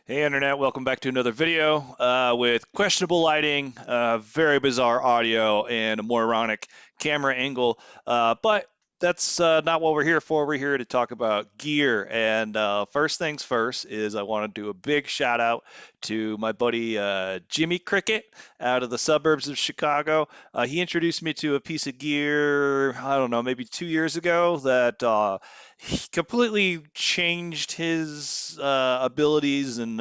Hey Internet, welcome back to another video with questionable lighting, very bizarre audio, and a moronic camera angle. But that's not what we're here for. We're here to talk about gear. And first things first is I want to do a big shout out to my buddy Jimmy Cricket out of the suburbs of Chicago. He introduced me to a piece of gear, I don't know, maybe 2 years ago that he completely changed his abilities and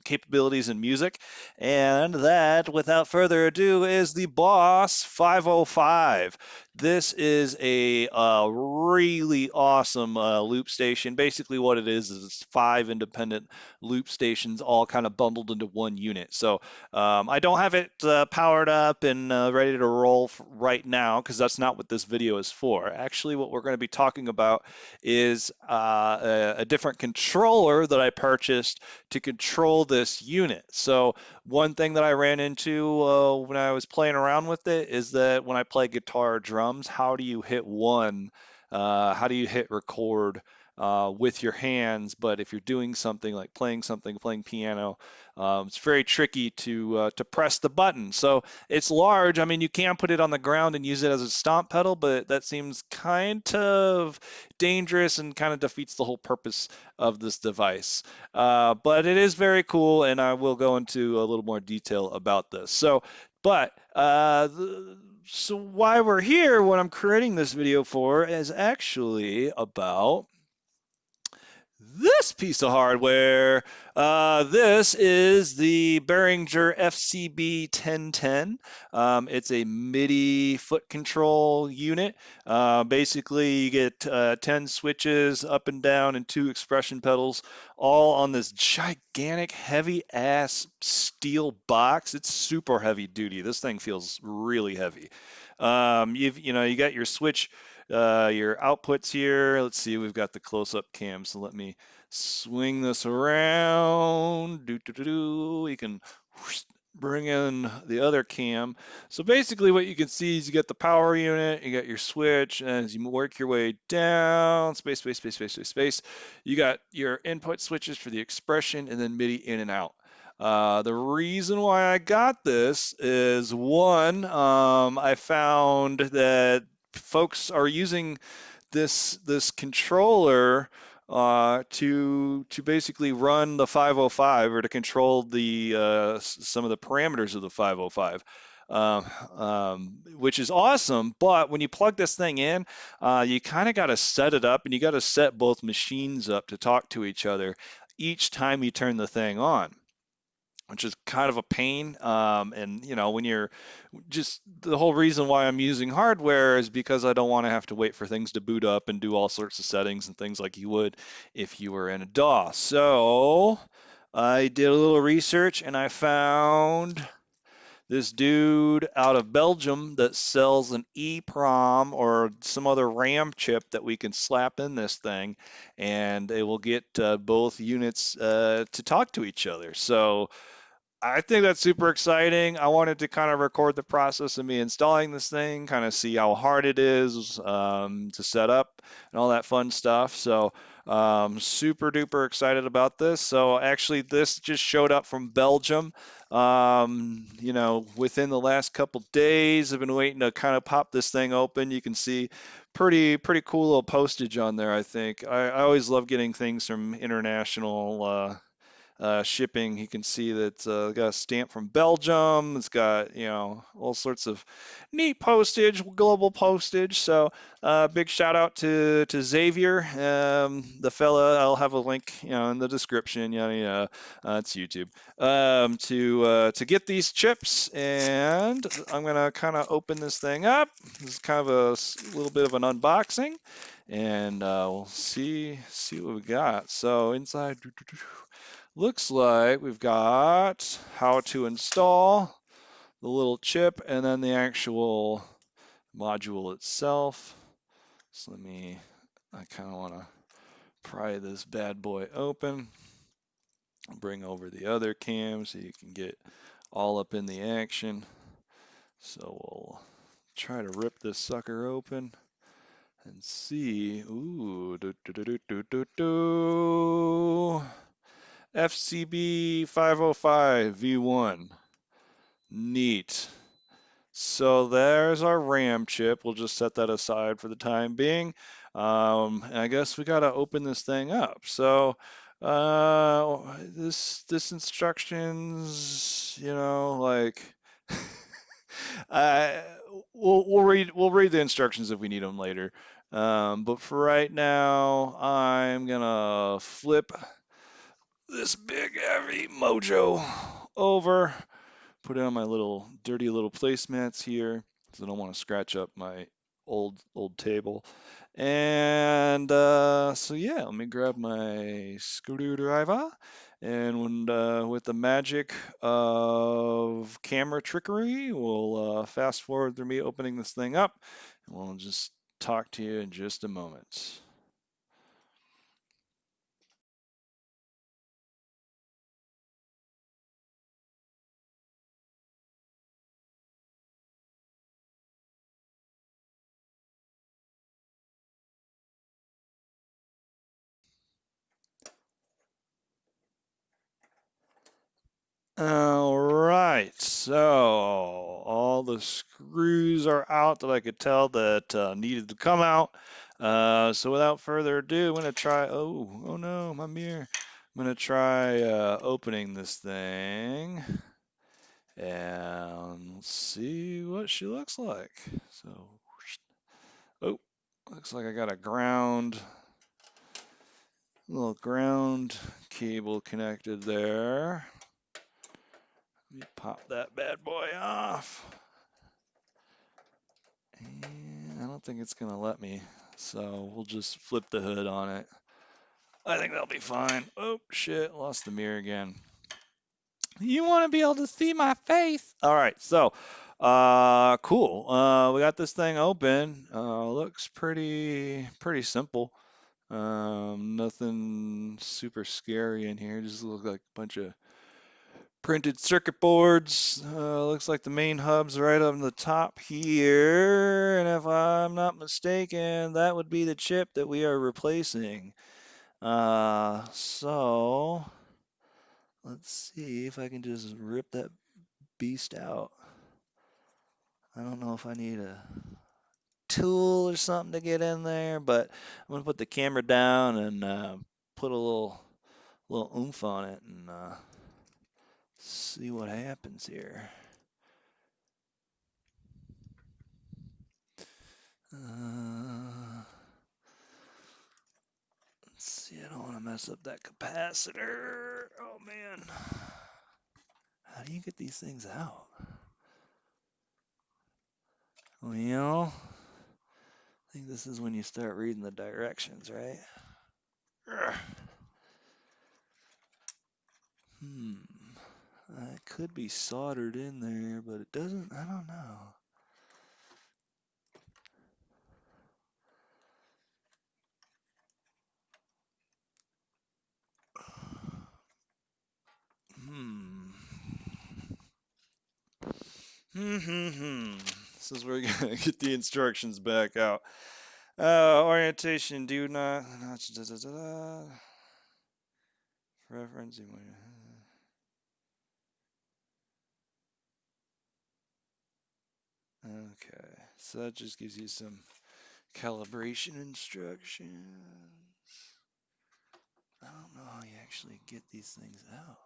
capabilities in music. And that, without further ado, is the Boss 505. This is a really awesome loop station. Basically, what it is five independent loop stations all kind of bundled into one unit. So I don't have it powered up and ready to roll right now because that's not what this video is for. Actually, what we're going to be talking about is a different controller that I purchased to control this unit. So one thing that I ran into when I was playing around with it is that when I play guitar or drums, how do you hit one? How do you hit record with your hands? But if you're doing something like playing something, playing piano, it's very tricky to press the button. So it's large. I mean, you can put it on the ground and use it as a stomp pedal, but that seems kind of dangerous and kind of defeats the whole purpose of this device. But it is very cool, and I will go into a little more detail about this. So why we're here, what I'm creating this video for, is actually about this piece of hardware. This is the Berhringer FCB1010. It's a MIDI foot control unit. Basically, you get 10 switches up and down and two expression pedals, all on this gigantic, heavy-ass steel box. It's super heavy duty. This thing feels really heavy. You got your switch, your outputs here. Let's see, we've got the close-up cam, so let me swing this around. You can bring in the other cam. So basically what you can see is you get the power unit, you got your switch, and as you work your way down, space, space, space, space, space, space, you got your input switches for the expression and then MIDI in and out. The reason why I got this is one, I found that folks are using this controller to basically run the 505 or to control the some of the parameters of the 505. Which is awesome, but when you plug this thing in, you kind of got to set it up and you got to set both machines up to talk to each other each time you turn the thing on, which is kind of a pain. And when you're just the whole reason why I'm using hardware is because I don't want to have to wait for things to boot up and do all sorts of settings and things like you would if you were in a DOS. So I did a little research and I found this dude out of Belgium that sells an EPROM or some other RAM chip that we can slap in this thing, and it will get both units to talk to each other. So I think that's super exciting. I wanted to kind of record the process of me installing this thing, kind of see how hard it is to set up and all that fun stuff. So super duper excited about this. So actually, this just showed up from Belgium. Within the last couple days, I've been waiting to kind of pop this thing open. You can see pretty cool little postage on there, I think. I always love getting things from international shipping. You can see that it's got a stamp from Belgium. It's got, all sorts of neat postage, global postage. So big shout out to Xavier, the fella. I'll have a link, in the description. Yeah, it's YouTube. To get these chips, and I'm gonna kind of open this thing up. This is kind of a little bit of an unboxing, and we'll see what we got. So inside. Looks like we've got how to install the little chip and then the actual module itself. So I kind of want to pry this bad boy open. Bring over the other cam so you can get all up in the action. So we'll try to rip this sucker open and see. Ooh, FCB505 V1. Neat. So there's our RAM chip. We'll just set that aside for the time being. And I guess we got to open this thing up. So this instructions, like I we'll read the instructions if we need them later. But for right now, I'm gonna flip this big heavy mojo over, put it on my little dirty little placemats here because I don't want to scratch up my old table. And so yeah, let me grab my screwdriver, and with the magic of camera trickery, we'll fast forward through me opening this thing up, and we'll just talk to you in just a moment. All right, so all the screws are out that I could tell that needed to come out. So without further ado, I'm gonna try. Oh no, my mirror. I'm gonna try opening this thing and see what she looks like. So, oh, looks like I got a little ground cable connected there. Let me pop that bad boy off. And I don't think it's gonna let me, so we'll just flip the hood on it. I think that'll be fine. Oh shit, lost the mirror again. You want to be able to see my face? All right, so cool. We got this thing open. Looks pretty simple. Nothing super scary in here. Just looks like a bunch of printed circuit boards. Looks like the main hub's right on the top here, and if I'm not mistaken, that would be the chip that we are replacing. So let's see if I can just rip that beast out. I don't know if I need a tool or something to get in there, but I'm gonna put the camera down and put a little oomph on it and see what happens here. Let's see, I don't want to mess up that capacitor. Oh man. How do you get these things out? Well, I think this is when you start reading the directions, right? It could be soldered in there, but it doesn't, I don't know. This is where you're gonna get the instructions back out. Orientation, do not, reference. Okay, so that just gives you some calibration instructions. I don't know how you actually get these things out.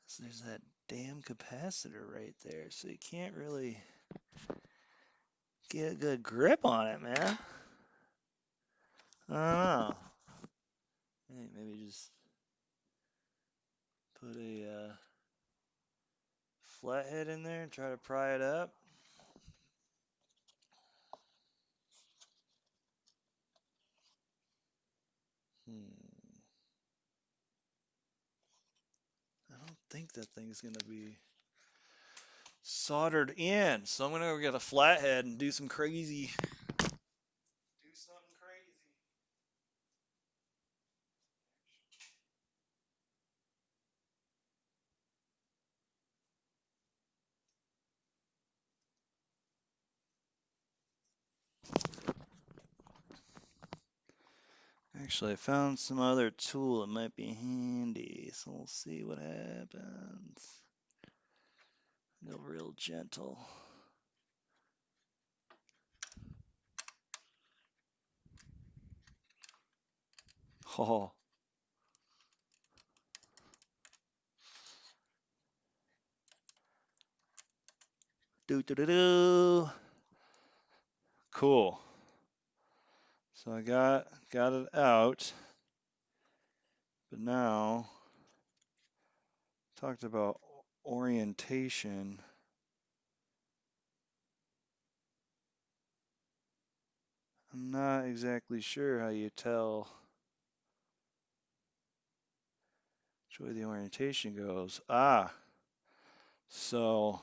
So there's that damn capacitor right there, so you can't really get a good grip on it, man. I don't know. Maybe just put a flathead in there and try to pry it up. I don't think that thing's gonna be soldered in, so I'm gonna go get a flathead and do something crazy. Actually, I found some other tool that might be handy, so we'll see what happens. Go real gentle. Oh. Do. Cool. So I got it out, but now talked about orientation. I'm not exactly sure how you tell which way the orientation goes. So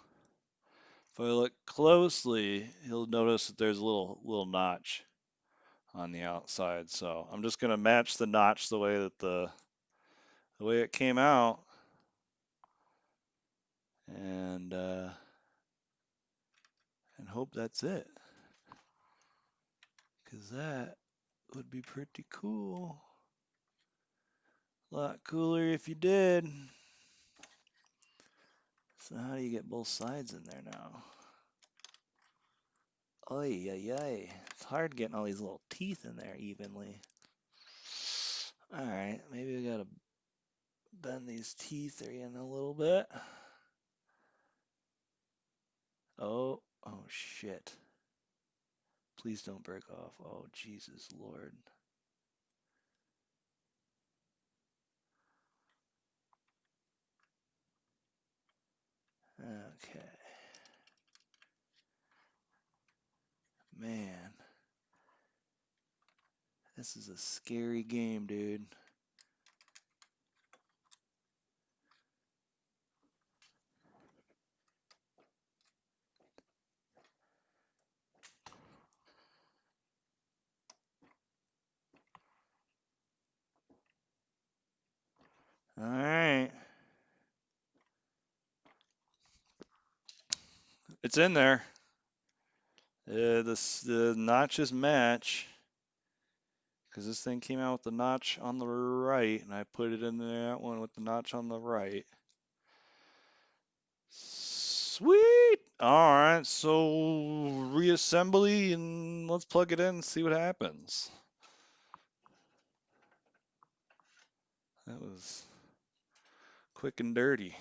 if I look closely, you'll notice that there's a little notch on the outside. So I'm just gonna match the notch the way that the way it came out, and hope that's it, because that would be pretty cool. A lot cooler if you did. So how do you get both sides in there now? Oy, oy, oy. It's hard getting all these little teeth in there evenly. All right, maybe we gotta bend these teeth in a little bit. Oh shit. Please don't break off. Oh, Jesus Lord. Okay. Man. This is a scary game, dude. All right. It's in there. The notches match, because this thing came out with the notch on the right, and I put it in that one with the notch on the right. Sweet. All right, so reassembly, and let's plug it in and see what happens. That was quick and dirty.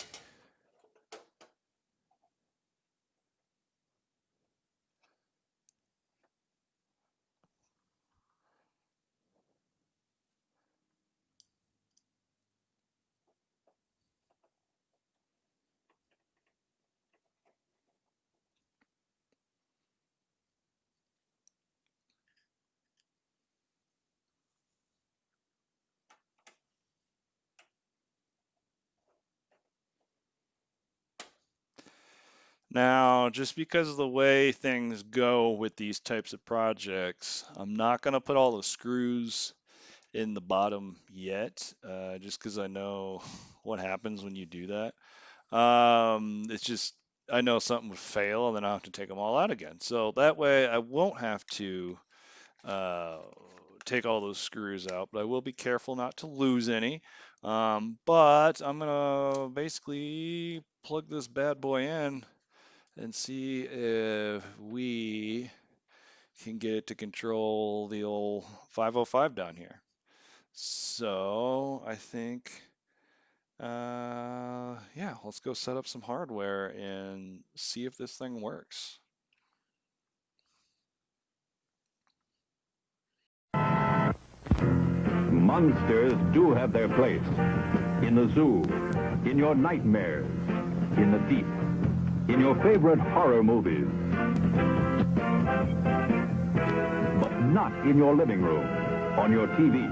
Now, just because of the way things go with these types of projects, I'm not going to put all the screws in the bottom yet, just because I know what happens when you do that. It's just, I know something would fail and then I'll have to take them all out again. So that way I won't have to take all those screws out, but I will be careful not to lose any. But I'm gonna basically plug this bad boy in and see if we can get it to control the old 505 down here. So I think, yeah, let's go set up some hardware and see if this thing works. Monsters do have their place. In the zoo, in your nightmares, in the deep, in your favorite horror movies. But not in your living room, on your TV.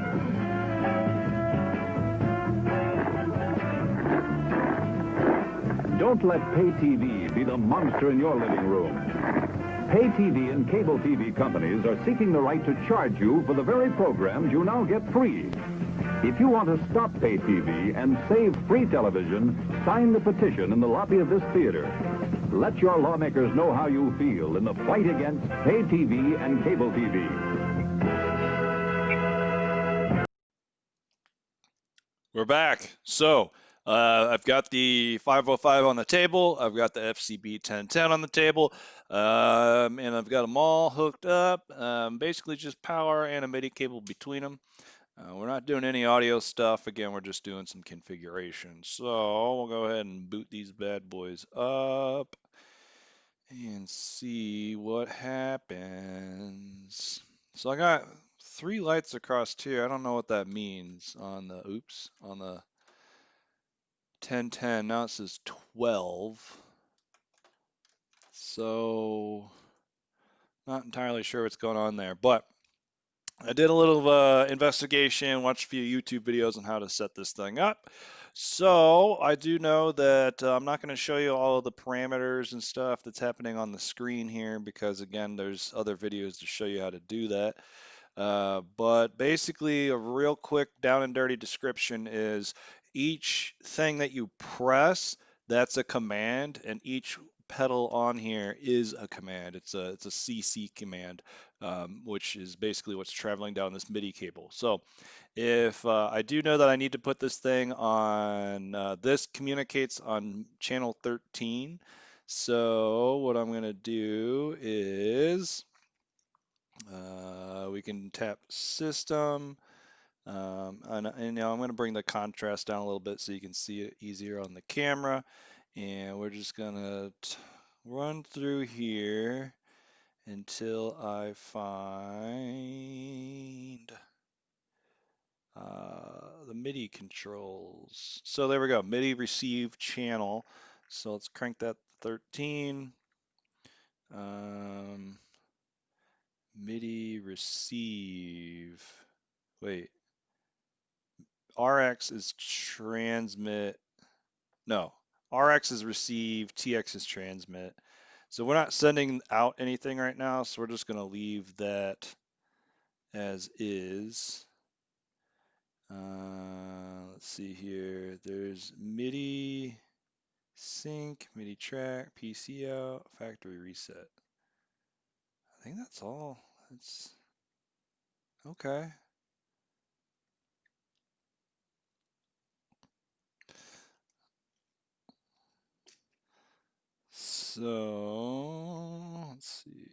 Don't let pay TV be the monster in your living room. Pay TV and cable TV companies are seeking the right to charge you for the very programs you now get free. If you want to stop pay TV and save free television, sign the petition in the lobby of this theater. Let your lawmakers know how you feel in the fight against pay TV and cable TV. We're back. So I've got the 505 on the table. I've got the FCB1010 on the table, and I've got them all hooked up. Basically just power and a MIDI cable between them. We're not doing any audio stuff. Again, we're just doing some configuration. So we'll go ahead and boot these bad boys up and see what happens. So I got 3 lights across here. I don't know what that means on the, on the 1010. Now it says 12. So not entirely sure what's going on there, but I did a little investigation, watched a few YouTube videos on how to set this thing up. So I do know that I'm not going to show you all of the parameters and stuff that's happening on the screen here because, again, there's other videos to show you how to do that. But basically, a real quick down and dirty description is each thing that you press, that's a command, and each pedal on here is a command. It's a CC command, which is basically what's traveling down this MIDI cable. So if I do know that I need to put this thing on, this communicates on channel 13. So what I'm going to do is we can tap system, and now I'm going to bring the contrast down a little bit so you can see it easier on the camera. And we're just going to run through here until I find the MIDI controls. So there we go, MIDI receive channel. So let's crank that 13. MIDI receive. Wait, RX is transmit. No, RX is receive, TX is transmit. So we're not sending out anything right now, so we're just going to leave that as is. Let's see here. There's MIDI sync, MIDI track, PC out, factory reset. I think that's all. It's okay. So let's see.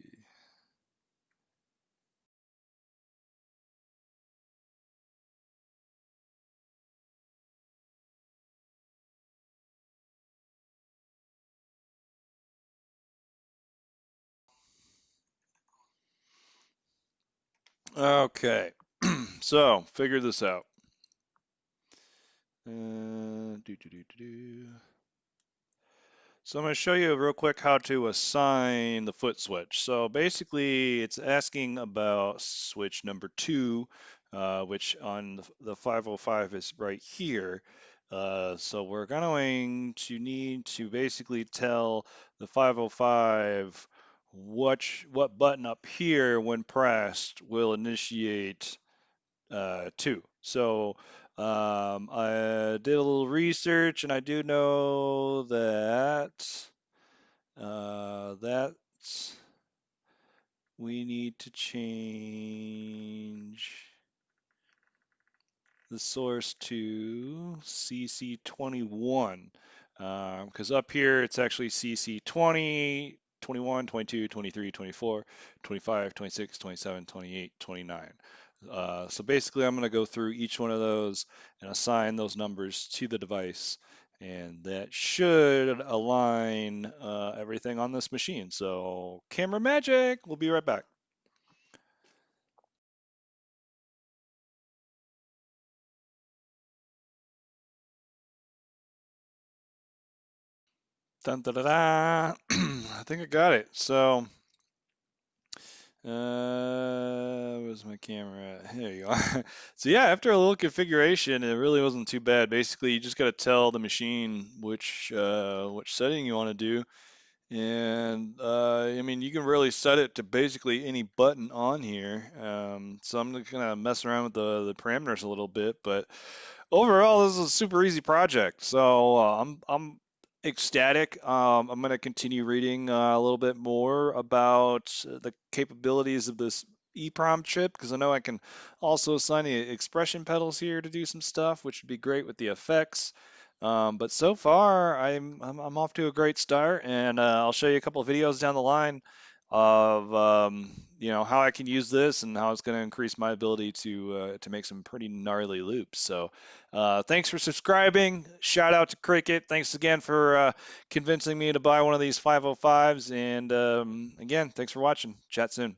Okay, so figure this out. So I'm going to show you real quick how to assign the foot switch. So basically, it's asking about switch number 2, which on the 505 is right here. So we're going to need to basically tell the 505 what button up here, when pressed, will initiate 2. So I did a little research, and I do know that that we need to change the source to CC21, because up here it's actually CC20, 21, 22, 23, 24, 25, 26, 27, 28, 29. So basically, I'm going to go through each one of those and assign those numbers to the device, and that should align everything on this machine. So camera magic, we'll be right back. Dun, da, da, da. I think I got it. So where's my camera at? Here you are. So yeah, after a little configuration, it really wasn't too bad. Basically, you just got to tell the machine which setting you want to do, and I mean, you can really set it to basically any button on here. So I'm just gonna mess around with the parameters a little bit, but overall, this is a super easy project. So I'm ecstatic. I'm going to continue reading a little bit more about the capabilities of this EPROM chip, because I know I can also assign the expression pedals here to do some stuff, which would be great with the effects. But so far, I'm off to a great start, and I'll show you a couple of videos down the line of how I can use this and how it's going to increase my ability to make some pretty gnarly loops. So thanks for subscribing. Shout out to Cricket. Thanks again for convincing me to buy one of these 505s. And again, thanks for watching. Chat soon.